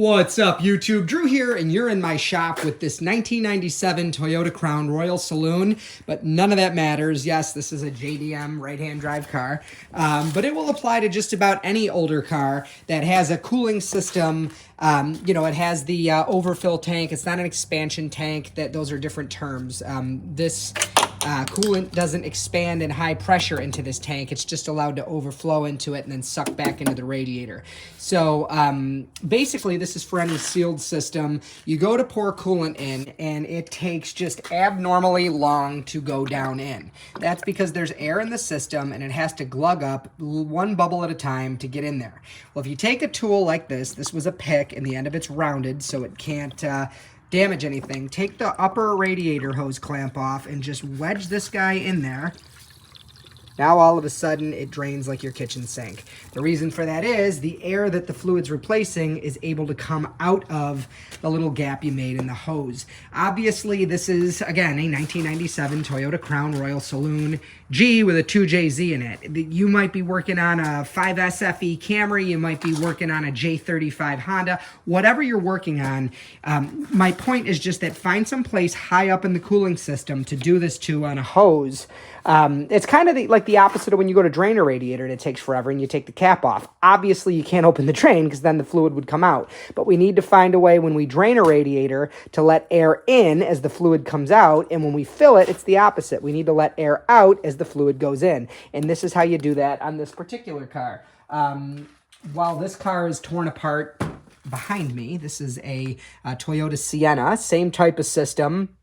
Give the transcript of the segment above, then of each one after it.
What's up, YouTube? Drew here, and you're in my shop with this 1997 Toyota Crown Royal Saloon, but none of that matters. Yes, this is a JDM right-hand drive car, but it will apply to just about any older car that has a cooling system. It has the overfill tank. It's not an expansion tank. Those are different terms. This coolant doesn't expand in high pressure into this tank. It's just allowed to overflow into it and then suck back into the radiator. So basically, this is for any sealed system. You go to pour coolant in, and it takes just abnormally long to go down in. That's because there's air in the system, and it has to glug up one bubble at a time to get in there. Well, if you take a tool like this was a pick, and the end of it's rounded, so it can't damage anything. Take the upper radiator hose clamp off and just wedge this guy in there. Now all of a sudden it drains like your kitchen sink. The reason for that is the air that the fluid's replacing is able to come out of the little gap you made in the hose. Obviously this is, again, a 1997 Toyota Crown Royal Saloon G with a 2JZ in it. You might be working on a 5SFE Camry, you might be working on a J35 Honda, whatever you're working on. My point is just that find some place high up in the cooling system to do this to on a hose. It's kind of like the opposite of when you go to drain a radiator and it takes forever and you take the cap off. Obviously, you can't open the drain because then the fluid would come out. But we need to find a way when we drain a radiator to let air in as the fluid comes out. And when we fill it, it's the opposite. We need to let air out as the fluid goes in. And this is how you do that on this particular car. While this car is torn apart behind me, this is a Toyota Sienna, same type of system.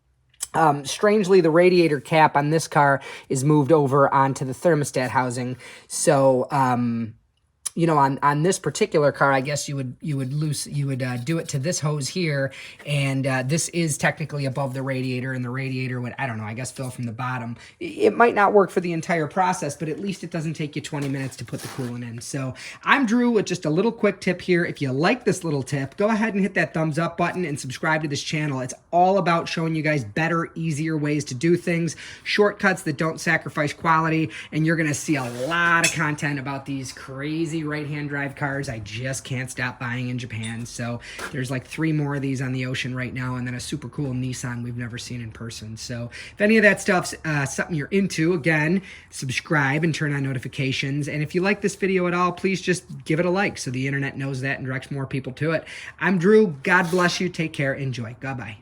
Strangely, the radiator cap on this car is moved over onto the thermostat housing. So, on this particular car, I guess you would do it to this hose here, and this is technically above the radiator, and the radiator would, I don't know, I guess fill from the bottom. It might not work for the entire process, but at least it doesn't take you 20 minutes to put the coolant in. So I'm Drew with just a little quick tip here. If you like this little tip, go ahead and hit that thumbs up button and subscribe to this channel. It's all about showing you guys better, easier ways to do things, shortcuts that don't sacrifice quality, and you're going to see a lot of content about these crazy right-hand drive cars I just can't stop buying in Japan. So there's like 3 more of these on the ocean right now, and then a super cool Nissan we've never seen in person. So if any of that stuff's something you're into, again, subscribe and turn on notifications. And if you like this video at all, please just give it a like so the internet knows that and directs more people to it. I'm Drew. God bless you. Take care. Enjoy. Bye-bye.